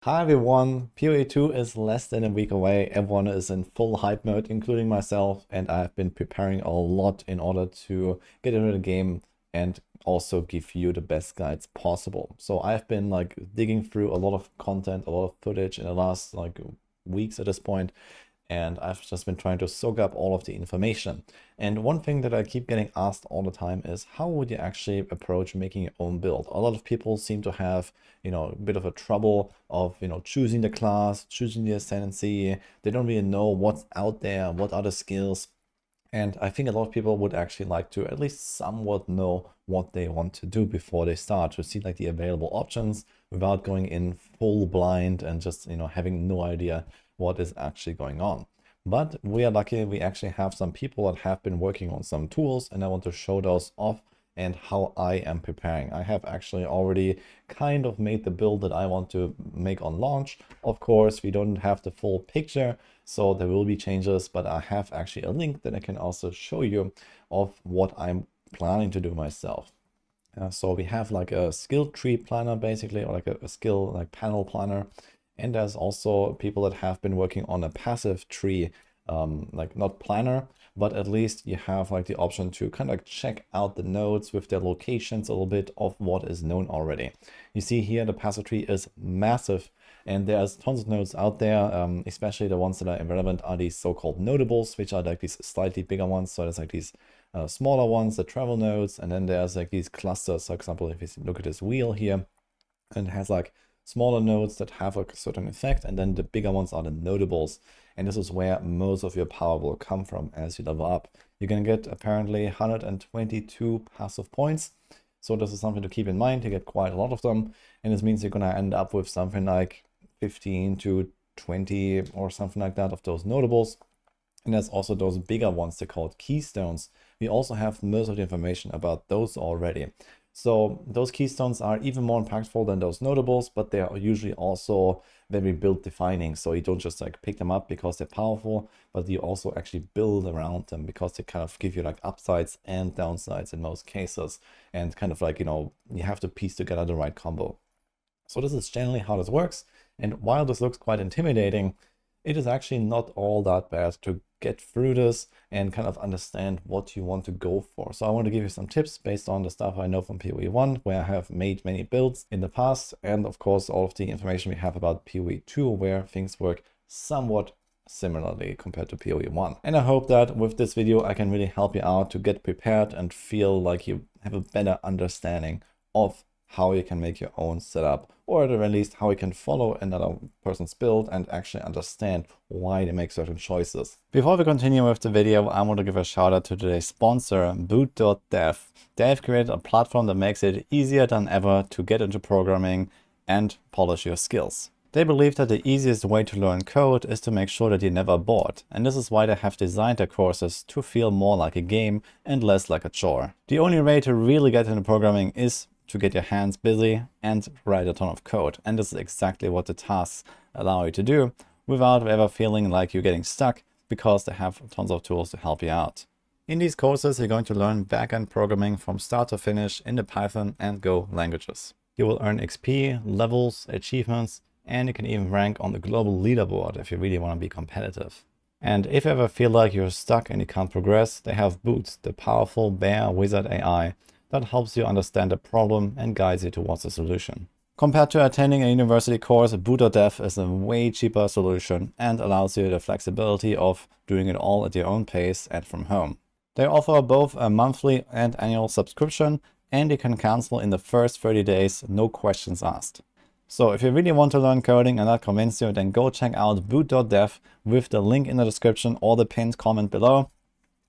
Hi everyone, PoE 2 is less than a week away. Everyone is in full hype mode, including myself, and I have been preparing a lot in order to get into the game and also give you the best guides possible. So I've been like digging through a lot of content, a lot of footage in the last weeks at this point, and I've just been trying to soak up all of the information. And one thing that I keep getting asked all the time is how would you actually approach making your own build? A lot of people seem to have, a bit of a trouble of, choosing the class, choosing the ascendancy. They don't really know what's out there, what are the skills. And I think a lot of people would actually like to at least somewhat know what they want to do before they start, to see like the available options without going in full blind and just, having no idea what is actually going on. But we are lucky, we actually have some people that have been working on some tools, and I want to show those off and how I am preparing. I have actually already kind of made the build that I want to make on launch. Of course, we don't have the full picture, so there will be changes, but I have actually a link that I can also show you of what I'm planning to do myself. So we have like a skill tree planner basically, or like a skill like panel planner. And there's also people that have been working on a passive tree, like not planner, but at least you have like the option to kind of check out the nodes with their locations a little bit of what is known already. You see here the passive tree is massive, and there's tons of nodes out there, especially the ones that are irrelevant are these so-called notables, which are like these slightly bigger ones. So there's like these smaller ones, the travel nodes, and then there's like these clusters. For example, if you look at this wheel here, and it has like smaller nodes that have a certain effect, and then the bigger ones are the notables. And this is where most of your power will come from as you level up. You're going to get apparently 122 passive points. So this is something to keep in mind. You get quite a lot of them. And this means you're going to end up with something like 15 to 20 or something like that of those notables. And there's also those bigger ones, they're called keystones. We also have most of the information about those already. So those keystones are even more impactful than those notables, but they are usually also very build defining. So you don't just like pick them up because they're powerful, but you also actually build around them because they kind of give you like upsides and downsides in most cases. And kind of like, you have to piece together the right combo. So this is generally how this works. And while this looks quite intimidating, it is actually not all that bad to get through this and kind of understand what you want to go for. So I want to give you some tips based on the stuff I know from PoE 1, where I have made many builds in the past, and of course all of the information we have about PoE 2, where things work somewhat similarly compared to PoE 1. And I hope that with this video I can really help you out to get prepared and feel like you have a better understanding of how you can make your own setup, or at the very least how you can follow another person's build and actually understand why they make certain choices. Before we continue with the video, I want to give a shout out to today's sponsor, boot.dev. They've created a platform that makes it easier than ever to get into programming and polish your skills. They believe that the easiest way to learn code is to make sure that you're never bored, and this is why they have designed their courses to feel more like a game and less like a chore. The only way to really get into programming is to get your hands busy and write a ton of code. And this is exactly what the tasks allow you to do without ever feeling like you're getting stuck, because they have tons of tools to help you out. In these courses, you're going to learn backend programming from start to finish in the Python and Go languages. You will earn XP, levels, achievements, and you can even rank on the global leaderboard if you really want to be competitive. And if you ever feel like you're stuck and you can't progress, they have Boots, the powerful bear wizard AI, that helps you understand the problem and guides you towards a solution. Compared to attending a university course, boot.dev is a way cheaper solution and allows you the flexibility of doing it all at your own pace and from home. They offer both a monthly and annual subscription, and you can cancel in the first 30 days, no questions asked. So if you really want to learn coding and that convinces you, then go check out boot.dev with the link in the description or the pinned comment below.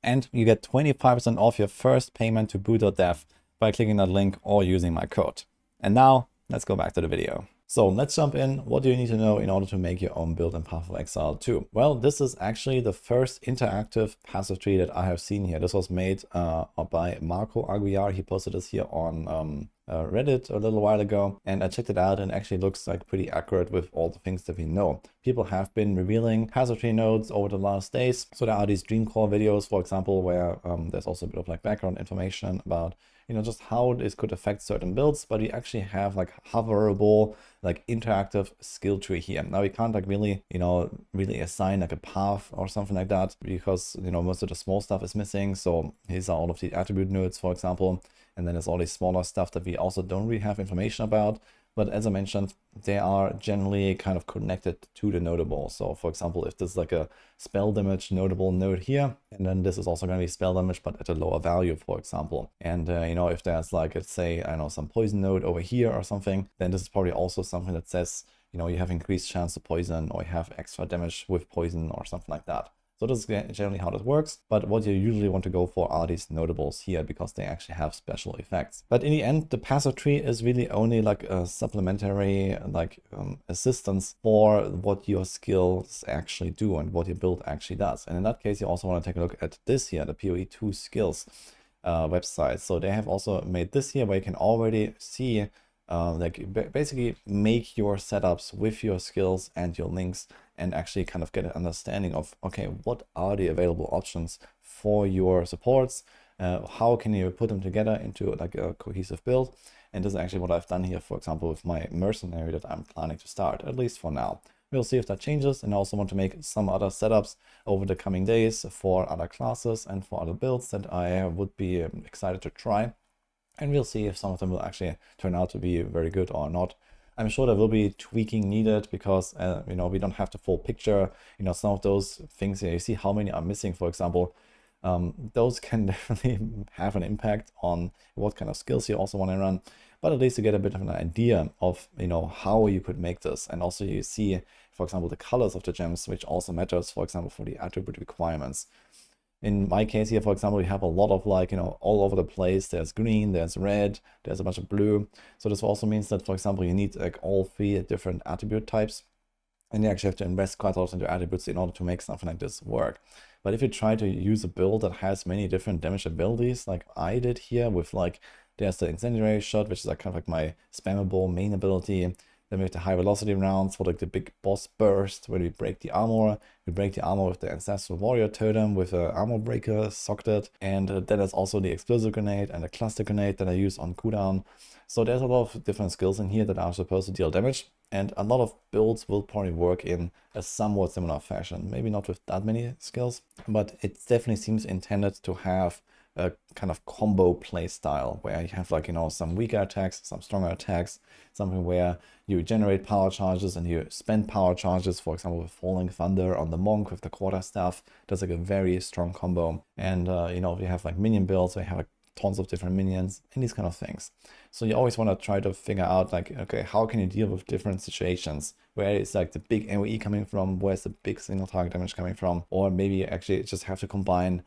And you get 25% off your first payment to boot.dev by clicking that link or using my code. And now let's go back to the video. So let's jump in. What do you need to know in order to make your own build in Path of Exile 2? Well, this is actually the first interactive passive tree that I have seen here. This was made by Marco Aguiar. He posted this here on Reddit a little while ago, and I checked it out and it actually looks like pretty accurate with all the things that we know. People have been revealing passive tree nodes over the last days. So there are these dream core videos, for example, where there's also a bit of like background information about just how this could affect certain builds, but we actually have like hoverable, like interactive skill tree here. Now we can't like really, really assign like a path or something like that because, most of the small stuff is missing. So these are all of the attribute nodes, for example, and then there's all this smaller stuff that we also don't really have information about. But as I mentioned, they are generally kind of connected to the notable. So for example, if this is like a spell damage notable node here, and then this is also going to be spell damage, but at a lower value, for example. And, if there's like, let's say, I don't know, some poison node over here or something, then this is probably also something that says, you have increased chance to poison, or you have extra damage with poison or something like that. So this is generally how this works, but what you usually want to go for are these notables here because they actually have special effects. But in the end, the passive tree is really only like a supplementary assistance for what your skills actually do and what your build actually does. And in that case, you also want to take a look at this here, the PoE2 skills website. So they have also made this here where you can already see basically make your setups with your skills and your links and actually kind of get an understanding of, okay, what are the available options for your supports? How can you put them together into like a cohesive build? And this is actually what I've done here, for example, with my mercenary that I'm planning to start, at least for now. We'll see if that changes, and I also want to make some other setups over the coming days for other classes and for other builds that I would be excited to try. And we'll see if some of them will actually turn out to be very good or not. I'm sure there will be tweaking needed because, we don't have the full picture. Some of those things here, you see how many are missing, for example. Those can definitely have an impact on what kind of skills you also want to run. But at least you get a bit of an idea of, how you could make this. And also you see, for example, the colors of the gems, which also matters, for example, for the attribute requirements. In my case here, for example, we have a lot of all over the place. There's green, there's red, there's a bunch of blue. So this also means that, for example, you need like all 3 different attribute types. And you actually have to invest quite a lot into attributes in order to make something like this work. But if you try to use a build that has many different damage abilities, like I did here with there's the incendiary shot, which is like kind of like my spammable main ability. Then we have the high velocity rounds for like the big boss burst where we break the armor. We break the armor with the ancestral warrior totem with a armor breaker socket. And then there's also the explosive grenade and the cluster grenade that I use on cooldown. So there's a lot of different skills in here that are supposed to deal damage. And a lot of builds will probably work in a somewhat similar fashion. Maybe not with that many skills, but it definitely seems intended to have a kind of combo play style where you have some weaker attacks, some stronger attacks, something where you generate power charges and you spend power charges, for example, with Falling Thunder on the Monk with the quarterstaff. That's like a very strong combo. And, we have like minion builds, we have tons of different minions and these kind of things. So you always want to try to figure out okay, how can you deal with different situations? Where is like the big AoE coming from? Where's the big single target damage coming from? Or maybe you actually just have to combine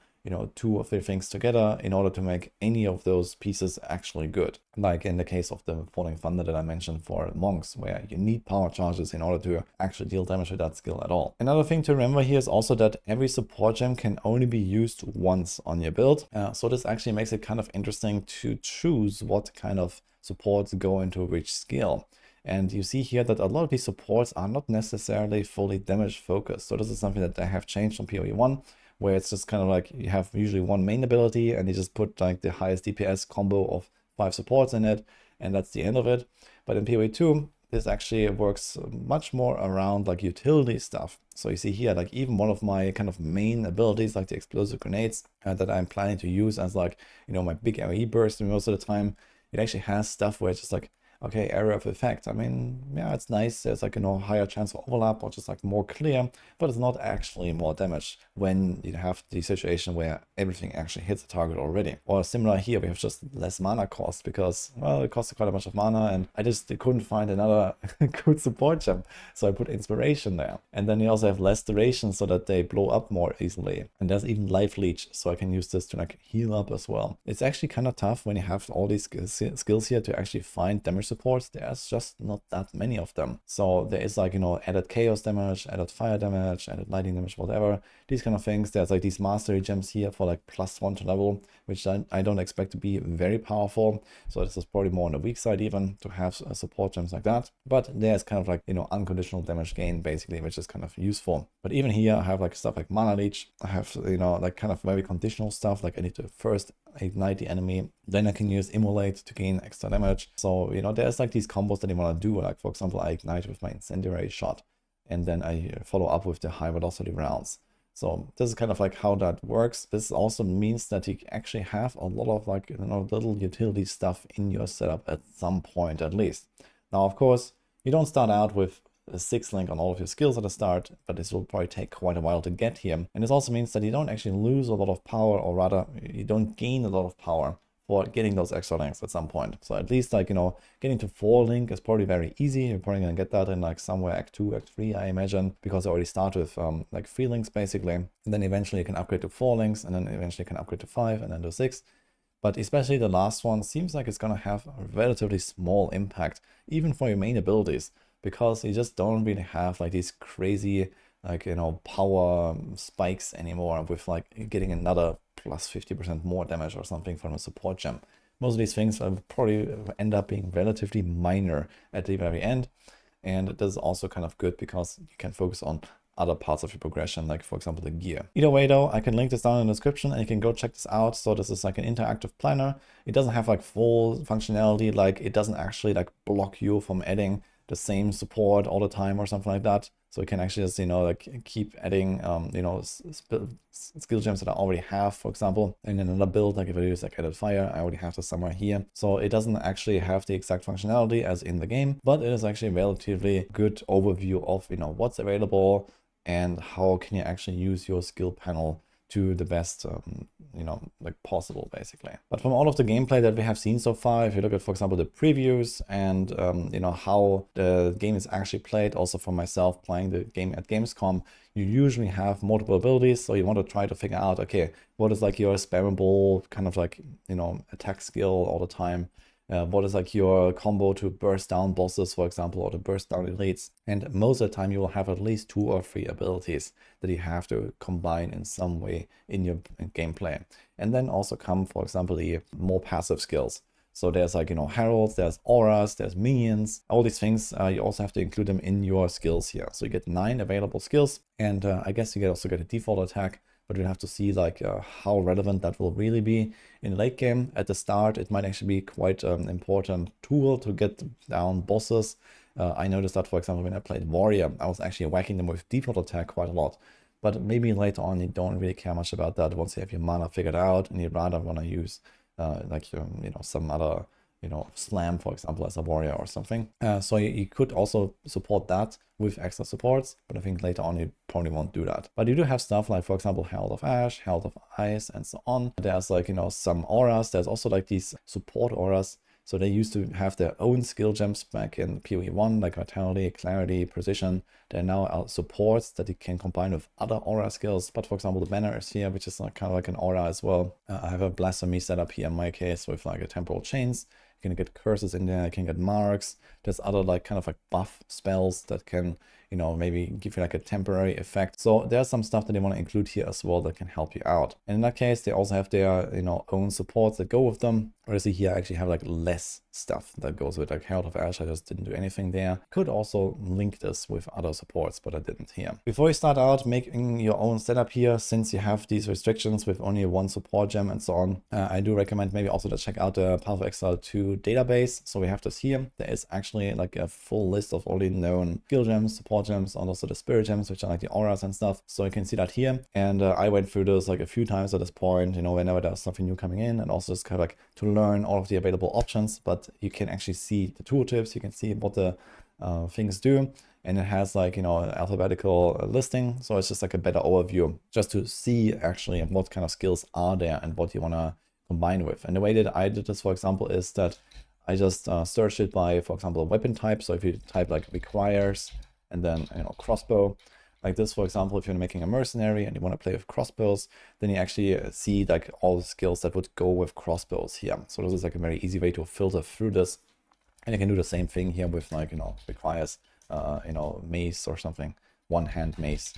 2 or 3 things together in order to make any of those pieces actually good. Like in the case of the Falling Thunder that I mentioned for monks, where you need power charges in order to actually deal damage with that skill at all. Another thing to remember here is also that every support gem can only be used once on your build. So this actually makes it kind of interesting to choose what kind of supports go into which skill. And you see here that a lot of these supports are not necessarily fully damage focused. So this is something that they have changed from PoE 1. Where it's just kind of like you have usually one main ability and you just put like the highest DPS combo of 5 supports in it, and that's the end of it. But in PoE 2, this actually works much more around like utility stuff. So you see here, like even one of my kind of main abilities, like the explosive grenades that I'm planning to use as like, my big AoE burst most of the time, it actually has stuff where it's just like, okay, area of effect. I mean, yeah, it's nice. There's like, higher chance of overlap or just like more clear, but it's not actually more damage when you have the situation where everything actually hits the target already. Or similar here, we have just less mana cost because, well, it costs quite a bunch of mana and I just couldn't find another good support gem. So I put inspiration there. And then you also have less duration so that they blow up more easily. And there's even life leech, so I can use this to like heal up as well. It's actually kind of tough when you have all these skills here to actually find damage supports. There's just not that many of them. So there is like, added chaos damage, added fire damage, added lightning damage, whatever. These kind of things. There's like these mastery gems here for like +1 to level, which I don't expect to be very powerful. So this is probably more on the weak side even to have support gems like that. But there's kind of like, unconditional damage gain basically, which is kind of useful. But even here I have like stuff like mana leech. I have, like kind of very conditional stuff. Like I need to first ignite the enemy. Then I can use immolate to gain extra damage. So, you know, there's like these combos that you want to do. Like, for example, I ignite with my incendiary shot, and then I follow up with the high velocity rounds. So this is kind of like how that works. This also means that you actually have a lot of like, you know, little utility stuff in your setup at some point at least. Now, of course, you don't start out with a 6 link on all of your skills at the start, but this will probably take quite a while to get here. And this also means that you don't actually lose a lot of power, or rather you don't gain a lot of power for getting those extra links at some point. So at least, like, you know, getting to 4 link is probably very easy. You're probably gonna get that in like somewhere Act 2, Act 3, I imagine, because I already start with like 3 links basically. And then eventually you can upgrade to 4 links, and then eventually you can upgrade to 5 and then to 6. But especially the last one seems like it's gonna have a relatively small impact, even for your main abilities, because you just don't really have like these crazy, like, you know, power spikes anymore with like getting another plus 50% more damage or something from a support gem. Most of these things will probably end up being relatively minor at the very end. And this is also kind of good because you can focus on other parts of your progression, like for example the gear. Either way though, I can link this down in the description and you can go check this out. So this is like an interactive planner. It doesn't have like full functionality, like it doesn't actually like block you from adding the same support all the time or something like that. So you can actually just, you know, like keep adding, you know, skill gems that I already have, for example, in another build. Like if I use like added fire, I already have this somewhere here. So it doesn't actually have the exact functionality as in the game, but it is actually a relatively good overview of, you know, what's available and how can you actually use your skill panel to the best, you know, like possible basically. But from all of the gameplay that we have seen so far, if you look at, for example, the previews and, you know, how the game is actually played, also for myself playing the game at Gamescom, you usually have multiple abilities. So you want to try to figure out, okay, what is like your spammable kind of like, you know, attack skill all the time? What is like your combo to burst down bosses, for example, or to burst down elites? And most of the time you will have at least 2 or 3 abilities that you have to combine in some way in your gameplay. And then also come, for example, the more passive skills. So there's like, you know, heralds, there's auras, there's minions, all these things. You also have to include them in your skills here. So you get 9 available skills, and I guess you also get a default attack. But we'll have to see like how relevant that will really be in late game. At the start, it might actually be quite an important tool to get down bosses. I noticed that, for example, when I played Warrior, I was actually whacking them with default attack quite a lot. But maybe later on, you don't really care much about that once you have your mana figured out, and you rather want to use like your, you know, some other, you know, slam, for example, as a warrior or something. So you could also support that with extra supports, but I think later on you probably won't do that. But you do have stuff like, for example, Herald of Ash, Herald of Ice, and so on. There's like, you know, some auras. There's also like these support auras. So they used to have their own skill gems back in PoE 1, like Vitality, Clarity, Precision. They're now supports that you can combine with other aura skills. But for example, the banner is here, which is like kind of like an aura as well. I have a Blasphemy set up here in my case with like a Temporal Chains. You can get curses in there, you can get marks. There's other like kind of like buff spells that can, you know, maybe give you like a temporary effect. So there's some stuff that they want to include here as well that can help you out. And in that case, they also have their, you know, own supports that go with them. Whereas here I actually have like less stuff that goes with, like Herald of Ash. I just didn't do anything there. Could also link this with other supports, but I didn't here. Before you start out making your own setup here, since you have these restrictions with only 1 support gem and so on, I do recommend maybe also to check out the Path of Exile 2 database. So we have this here. There is actually like a full list of all the known skill gems, support gems, and also the spirit gems, which are like the auras and stuff. So you can see that here. And I went through this like a few times at this point, you know, whenever there's something new coming in, and also just kind of like to learn all of the available options. But you can actually see the tooltips, you can see what the things do, and it has like, you know, an alphabetical listing. So it's just like a better overview just to see actually what kind of skills are there and what you want to combine with. And the way that I did this, for example, is that I just searched it by, for example, weapon type. So if you type like requires and then, you know, crossbow, like this, for example, if you're making a mercenary and you want to play with crossbows, then you actually see like all the skills that would go with crossbows here. So this is like a very easy way to filter through this. And you can do the same thing here with like, you know, requires, you know, mace or something, one-hand mace,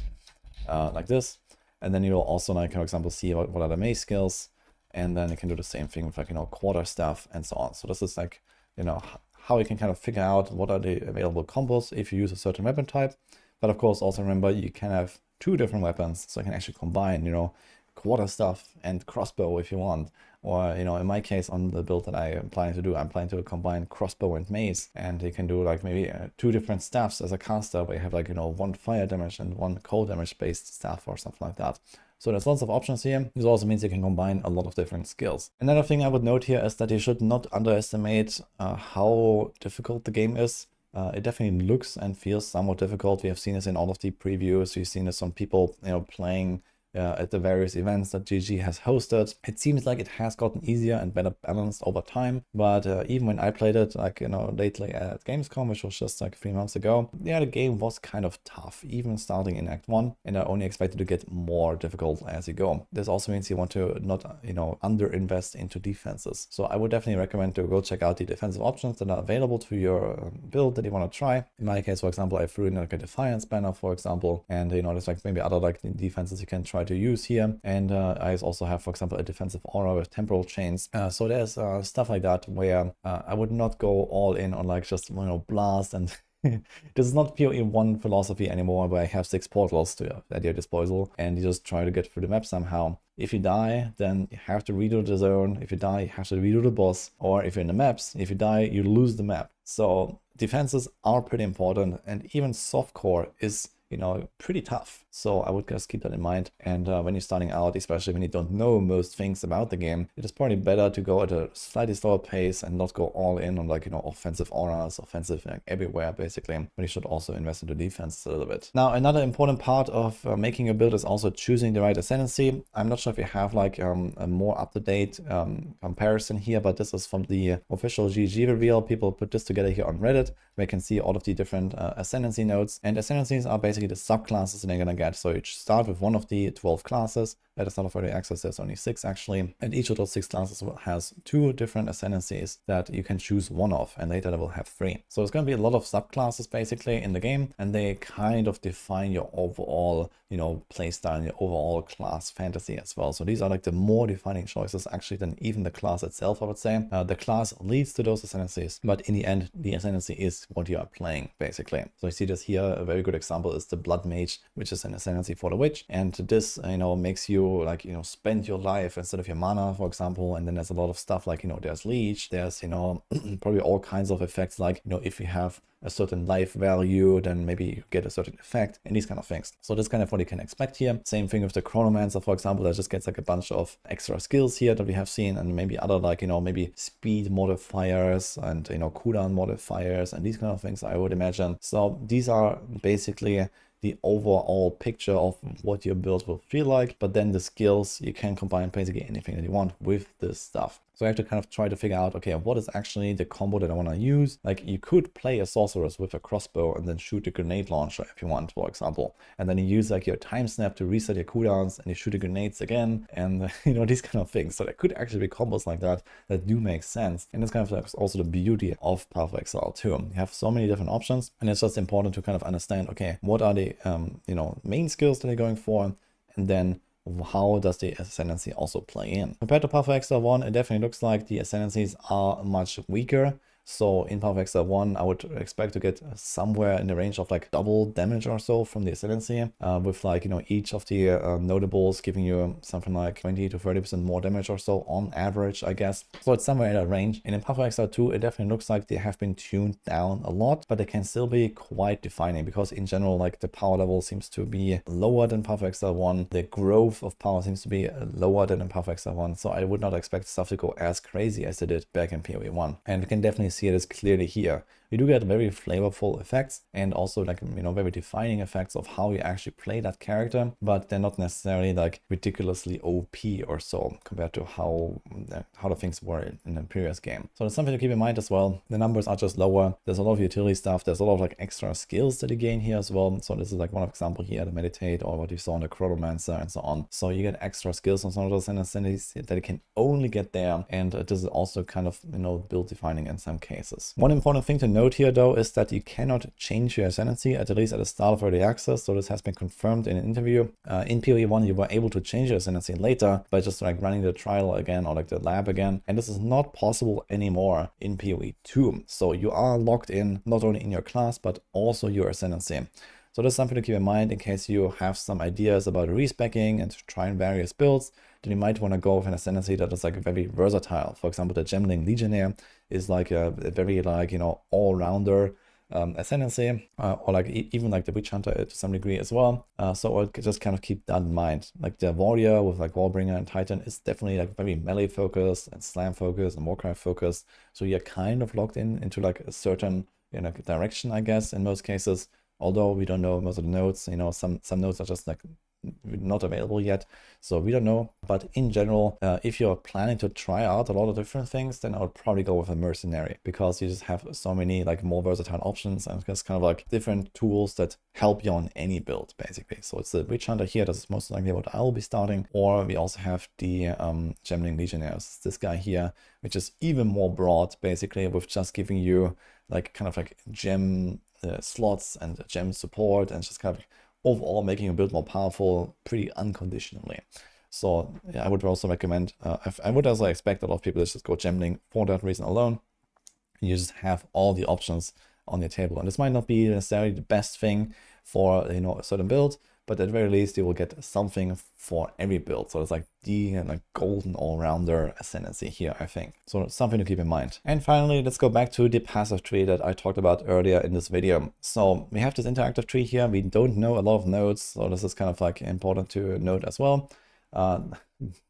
like this. And then you'll also like, for example, see what are the mace skills. And then you can do the same thing with like, you know, quarter staff and so on. So this is like, you know, how you can kind of figure out what are the available combos if you use a certain weapon type. But of course, also remember you can have 2 different weapons, so you can actually combine, you know, quarter staff and crossbow if you want, Or, you know, in my case, on the build that I am planning to do, I'm planning to combine crossbow and mace, and you can do like maybe 2 different staffs as a caster, where you have like, you know, 1 fire damage and 1 cold damage based staff or something like that. So there's lots of options here. This also means you can combine a lot of different skills. Another thing I would note here is that you should not underestimate how difficult the game is. It definitely looks and feels somewhat difficult. We have seen this in all of the previews. We've seen this on people, you know, playing at the various events that GG has hosted. It seems like it has gotten easier and better balanced over time, but even when I played it, like, you know, lately at Gamescom, which was just like 3 months ago, yeah, the game was kind of tough, even starting in Act 1, and I only expected to get more difficult as you go. This also means you want to not, you know, underinvest into defenses. So I would definitely recommend to go check out the defensive options that are available to your build that you want to try. In my case, for example, I threw in like a Defiance banner, for example, and, you know, there's like maybe other like defenses you can try to use here. And I also have, for example, a defensive aura with temporal chains. So there's stuff like that where I would not go all in on like just, you know, blast and this is not purely one philosophy anymore, where I have 6 portals at your disposal and you just try to get through the map somehow. If you die, then you have to redo the zone. If you die, you have to redo the boss. Or if you're in the maps, if you die, you lose the map. So defenses are pretty important, and even softcore is, you know, pretty tough. So I would just keep that in mind. And when you're starting out, especially when you don't know most things about the game, it is probably better to go at a slightly slower pace and not go all in on like, you know, offensive auras, offensive like, everywhere basically. But you should also invest into defense a little bit. Now, another important part of making a build is also choosing the right ascendancy. I'm not sure if you have like a more up-to-date comparison here, but this is from the official GG reveal. People put this together here on Reddit, where you can see all of the different ascendancy nodes. And ascendancies are basically the subclasses that you're gonna get. So you start with one of the 12 classes. At the start of early access, there's only 6 actually. And each of those 6 classes has 2 different ascendancies that you can choose one of, and later they will have 3. So there's going to be a lot of subclasses basically in the game, and they kind of define your overall, you know, playstyle and your overall class fantasy as well. So these are like the more defining choices actually than even the class itself, I would say. The class leads to those ascendancies, but in the end, the ascendancy is what you are playing basically. So you see this here. A very good example is the Blood Mage, which is an ascendancy for the Witch, and this, you know, makes you like, you know, spend your life instead of your mana, for example. And then there's a lot of stuff like, you know, there's Leech, there's, you know, probably all kinds of effects like, you know, if you have a certain life value, then maybe you get a certain effect and these kind of things. So that's kind of what you can expect here. Same thing with the Chronomancer, for example, that just gets like a bunch of extra skills here that we have seen, and maybe other like, you know, maybe speed modifiers and, you know, cooldown modifiers and these kind of things, I would imagine. So these are basically the overall picture of what your build will feel like, but then the skills, you can combine basically anything that you want with this stuff. So I have to kind of try to figure out, okay, what is actually the combo that I want to use? Like, you could play a sorceress with a crossbow and then shoot a grenade launcher if you want, for example. And then you use like your time snap to reset your cooldowns, and you shoot the grenades again, and you know, these kind of things. So there could actually be combos like that that do make sense. And that's kind of like also the beauty of Path of Exile too. You have so many different options, and it's just important to kind of understand, okay, what are the you know, main skills that you're going for, and then how does the Ascendancy also play in. Compared to Path of Exile 1, it definitely looks like the Ascendancies are much weaker. So in Path of Exile 1, I would expect to get somewhere in the range of like double damage or so from the Ascendancy, with like, you know, each of the notables giving you something like 20 to 30% more damage or so on average, I guess. So it's somewhere in that range. And in Path of Exile 2, it definitely looks like they have been tuned down a lot, but they can still be quite defining, because in general, like, the power level seems to be lower than Path of Exile 1. The growth of power seems to be lower than in Path of Exile 1. So I would not expect stuff to go as crazy as they did back in PoE 1. And we can definitely see this clearly here. You do get very flavorful effects, and also like, you know, very defining effects of how you actually play that character, but they're not necessarily like ridiculously OP or so compared to how the things were in the previous game. So that's something to keep in mind as well. The numbers are just lower. There's a lot of utility stuff. There's a lot of like extra skills that you gain here as well. So this is like one example here, the Meditate, or what you saw in the Chronomancer and so on. So you get extra skills on some of those ascendancies that you can only get there, and this is also kind of, you know, build defining in some cases. One important thing to note here though is that you cannot change your ascendancy, at least at the start of early access. So this has been confirmed in an interview. In PoE 1 you were able to change your ascendancy later by just like running the trial again, or like the lab again, and this is not possible anymore in PoE 2. So you are locked in not only in your class but also your ascendancy. So that's something to keep in mind in case you have some ideas about respecking and trying various builds. then you might want to go with an Ascendancy that is like very versatile. For example, the Gemling Legionnaire is like a very like, you know, all-rounder Ascendancy, or like even like the Witch Hunter to some degree as well. So I'll just kind of keep that in mind. Like the Warrior with like Warbringer and Titan is definitely like very melee focused and slam focused and Warcry focused. So you're kind of locked into like a certain, you know, direction, I guess, in most cases. Although we don't know most of the nodes, you know, some nodes are just like not available yet, so we don't know. But in general, if you're planning to try out a lot of different things, then I would probably go with a mercenary, because you just have so many like more versatile options and just kind of like different tools that help you on any build basically. So it's the Witch Hunter here, that's most likely what I will be starting, or we also have the Gemling Legionnaires, this guy here, which is even more broad basically, with just giving you like kind of like gem slots and gem support, and just kind of overall making a build more powerful pretty unconditionally. So yeah, I would also recommend, I would also expect a lot of people to just go Gemling for that reason alone. You just have all the options on your table, and this might not be necessarily the best thing for, you know, a certain build, but at the very least you will get something for every build. So it's like the like golden all-rounder Ascendancy here, I think. So it's something to keep in mind. And finally, let's go back to the passive tree that I talked about earlier in this video. So we have this interactive tree here. We don't know a lot of nodes, so this is kind of like important to note as well. I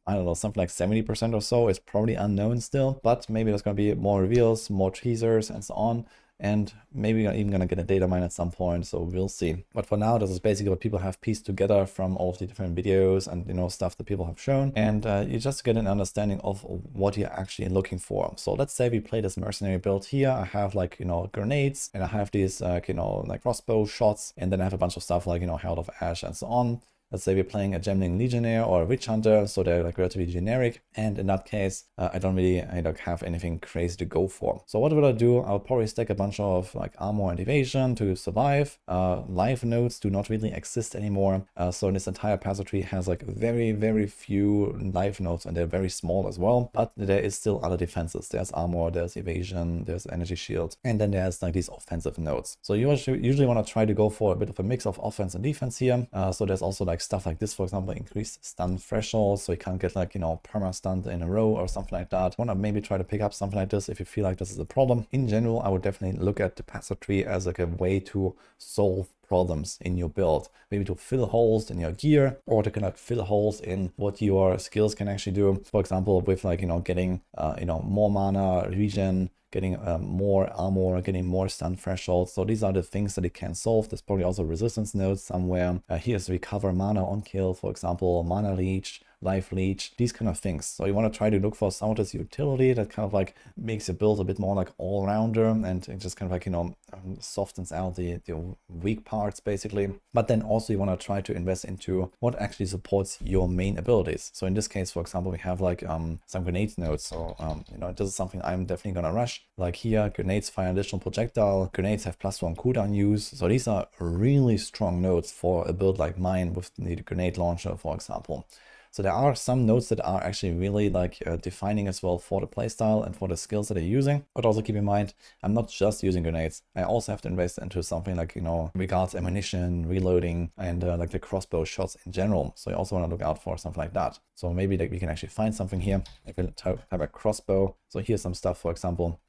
don't know, something like 70% or so is probably unknown still, but maybe there's going to be more reveals, more teasers and so on. And maybe you're even going to get a data mine at some point, so we'll see. But for now, this is basically what people have pieced together from all of the different videos and, you know, stuff that people have shown. And you just get an understanding of what you're actually looking for. So let's say we play this mercenary build here. I have like, you know, grenades, and I have these, you know, like crossbow shots, and then I have a bunch of stuff like, you know, Herald of Ash and so on. Let's say we're playing a Gemling Legionnaire or a Witch Hunter, so they're like relatively generic. And in that case, I don't really have anything crazy to go for. So what would I do? I'll probably stack a bunch of like armor and evasion to survive. Life nodes do not really exist anymore. So this entire passive tree has like very, very few life nodes, and they're very small as well. But there is still other defenses. There's armor, there's evasion, there's energy shield, and then there's like these offensive nodes. So you usually want to try to go for a bit of a mix of offense and defense here. So there's also like stuff like this, for example, increased stun threshold, so you can't get like, you know, perma stunned in a row or something like that. Want to maybe try to pick up something like this if you feel like this is a problem. In general, I would definitely look at the passive tree as like a way to solve problems in your build, maybe to fill holes in your gear, or to kind of fill holes in what your skills can actually do. For example, with like, you know, getting you know, more mana, regen, getting more armor, getting more stun thresholds. So these are the things that it can solve. There's probably also resistance nodes somewhere. Here's recover mana on kill, for example, mana leech, life leech, these kind of things. So you want to try to look for some of this utility that kind of like makes your build a bit more like all-rounder, and it just kind of like, you know, softens out the weak parts basically. But then also you want to try to invest into what actually supports your main abilities. So in this case, for example, we have like some grenade nodes. So you know, this is something I'm definitely gonna rush. Like here, grenades fire additional projectile, grenades have +1 cooldown use. So these are really strong nodes for a build like mine with the grenade launcher, for example. So there are some nodes that are actually really like defining as well for the playstyle and for the skills that they're using. But also keep in mind, I'm not just using grenades. I also have to invest into something like, you know, regards ammunition, reloading, and like the crossbow shots in general. So you also want to look out for something like that. So maybe like we can actually find something here. If we have a crossbow. So here's some stuff, for example.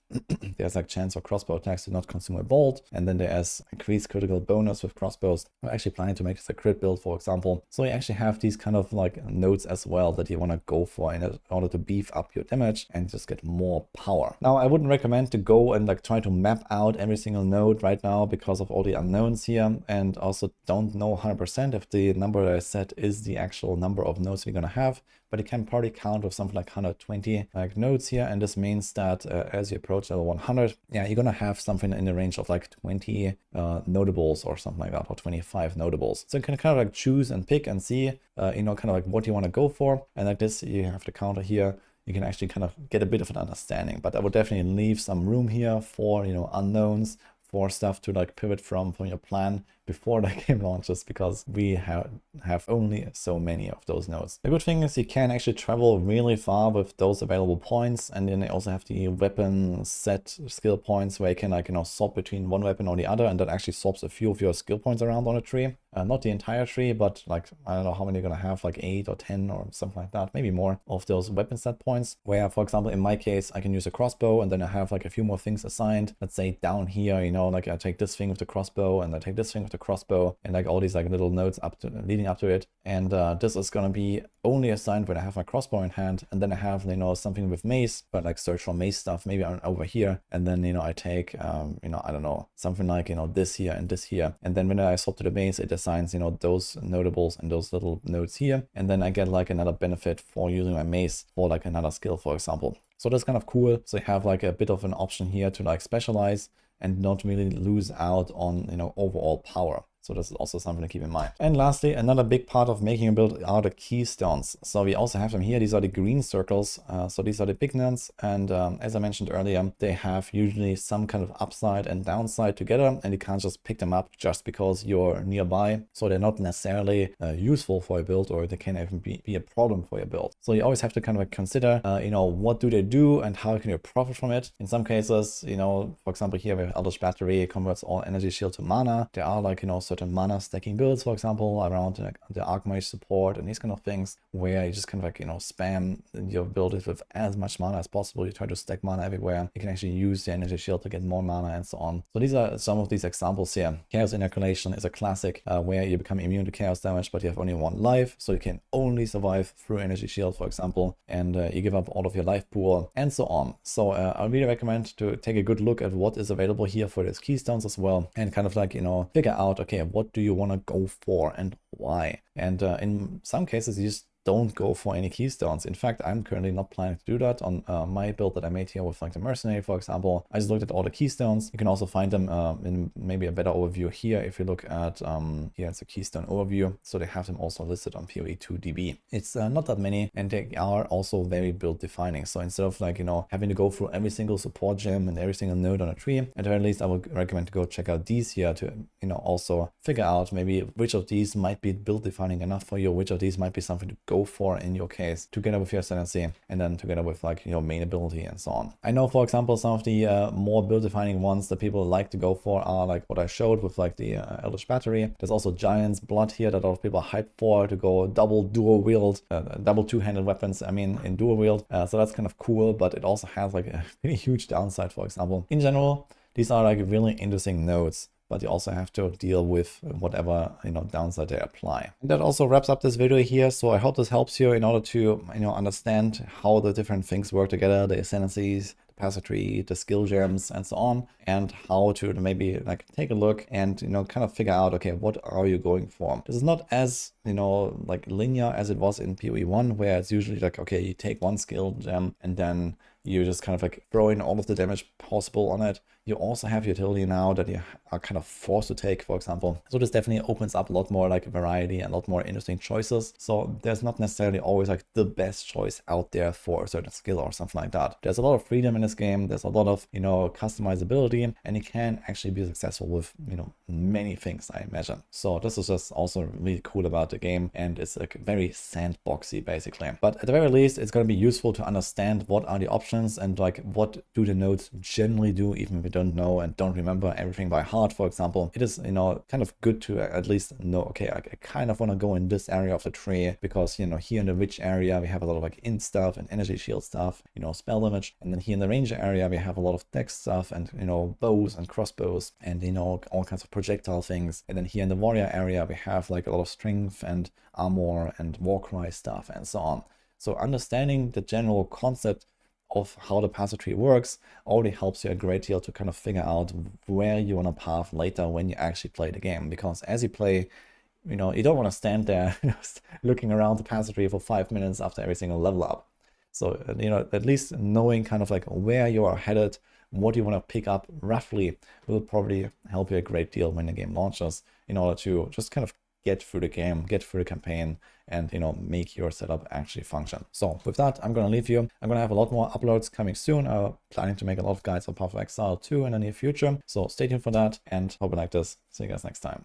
There's like chance for crossbow attacks to not consume a bolt, and then there's increased critical bonus with crossbows. I'm actually planning to make this a crit build, for example. So you actually have these kind of like nodes as well that you want to go for in order to beef up your damage and just get more power. Now, I wouldn't recommend to go and like try to map out every single node right now because of all the unknowns here, and also don't know 100% if the number that I set is the actual number of nodes we're gonna have. But it can probably count with something like 120 like nodes here, and this means that as you approach level 100, yeah, you're gonna have something in the range of like 20 notables or something like that, or 25 notables. So you can kind of like choose and pick and see, you know, kind of like what you want to go for, and like this, you have the counter here. You can actually kind of get a bit of an understanding, but I would definitely leave some room here for, you know, unknowns, for stuff to like pivot from your plan before the game launches, because we have only so many of those nodes. The good thing is you can actually travel really far with those available points, and then they also have the weapon set skill points where you can like, swap between one weapon or the other, and that actually swaps a few of your skill points around on a tree. Not the entire tree, but like, I don't know how many you're gonna have, like 8 or 10 or something like that, maybe more of those weapon set points, where, for example, in my case, I can use a crossbow, and then I have like a few more things assigned. Let's say down here, like I take this thing with the crossbow, and I take this thing with the crossbow, and like all these like little nodes leading up to it. And this is gonna be only assigned when I have my crossbow in hand, and then I have, something with mace, but like search for mace stuff, maybe I'm over here, and then, I take, I don't know, something like, this here and this here. And then when I swap to the mace, it assigns, those notables and those little nodes here. And then I get like another benefit for using my mace for like another skill, for example. So that's kind of cool. So you have like a bit of an option here to like specialize and not really lose out on, overall power. So this is also something to keep in mind. And lastly, another big part of making a build are the keystones. So we also have them here. These are the green circles. So these are the big ones. And as I mentioned earlier, they have usually some kind of upside and downside together, and you can't just pick them up just because you're nearby. So they're not necessarily useful for a build, or they can even be a problem for your build. So you always have to kind of consider, what do they do and how can you profit from it? In some cases, for example, here we have Eldritch Battery, converts all energy shield to mana. There are like, certain mana stacking builds, for example, around the Archmage support and these kind of things, where you just kind of like, spam your build with as much mana as possible. You try to stack mana everywhere. You can actually use the energy shield to get more mana and so on. So these are some of these examples here. Chaos Inoculation is a classic where you become immune to chaos damage, but you have only 1 life, so you can only survive through energy shield, for example, and you give up all of your life pool and so on. So I really recommend to take a good look at what is available here for these keystones as well, and kind of like, figure out, okay, what do you want to go for and why? And in some cases, you just don't go for any keystones. In fact, I'm currently not planning to do that on my build that I made here with like the Mercenary, for example. I just looked at all the keystones. You can also find them in maybe a better overview here. If you look at here, it's a keystone overview. So they have them also listed on PoE2DB. It's not that many, and they are also very build defining. So instead of like, having to go through every single support gem and every single node on a tree, at the very least, I would recommend to go check out these here to, also figure out maybe which of these might be build defining enough for you, which of these might be something to go for in your case, together with your Ascendancy, and then together with like your main ability and so on. I know, for example, some of the more build defining ones that people like to go for are like what I showed with like the Eldritch Battery. There's also Giant's Blood here that a lot of people are hyped for, to go double dual wield, double two-handed weapons, in dual wield. So that's kind of cool, but it also has like a really huge downside, for example. In general, these are like really interesting nodes, but you also have to deal with whatever, downside they apply. And that also wraps up this video here. So I hope this helps you in order to, understand how the different things work together, the Ascendancies, the Path tree, the skill gems, and so on, and how to maybe like take a look and, kind of figure out, okay, what are you going for? This is not as, like linear as it was in PoE1, where it's usually like, okay, you take one skill gem and then you just kind of like throw in all of the damage possible on it. You also have utility now that you are kind of forced to take, for example. So this definitely opens up a lot more like variety and a lot more interesting choices. So there's not necessarily always like the best choice out there for a certain skill or something like that. There's a lot of freedom in this game. There's a lot of, customizability, and you can actually be successful with, many things, I imagine. So this is just also really cool about the game, and it's like very sandboxy basically. But at the very least, it's going to be useful to understand what are the options and like what do the nodes generally do, even if you don't know and don't remember everything by heart, for example. It is, kind of good to at least know, okay, I kind of want to go in this area of the tree because, here in the witch area, we have a lot of like int stuff and energy shield stuff, spell damage. And then here in the ranger area, we have a lot of dex stuff and, bows and crossbows and, all kinds of projectile things. And then here in the warrior area, we have like a lot of strength and armor and warcry stuff and so on. So understanding the general concept of how the Path tree works already helps you a great deal to kind of figure out where you want to path later when you actually play the game. Because as you play, you don't want to stand there looking around the Path tree for 5 minutes after every single level up. So, at least knowing kind of like where you are headed, what you want to pick up roughly will probably help you a great deal when the game launches, in order to just kind of get through the game, get through the campaign, and, you know, make your setup actually function. So with that, I'm going to leave you. I'm going to have a lot more uploads coming soon. I'm planning to make a lot of guides on Path of Exile 2 in the near future. So stay tuned for that, and hope you like this. See you guys next time.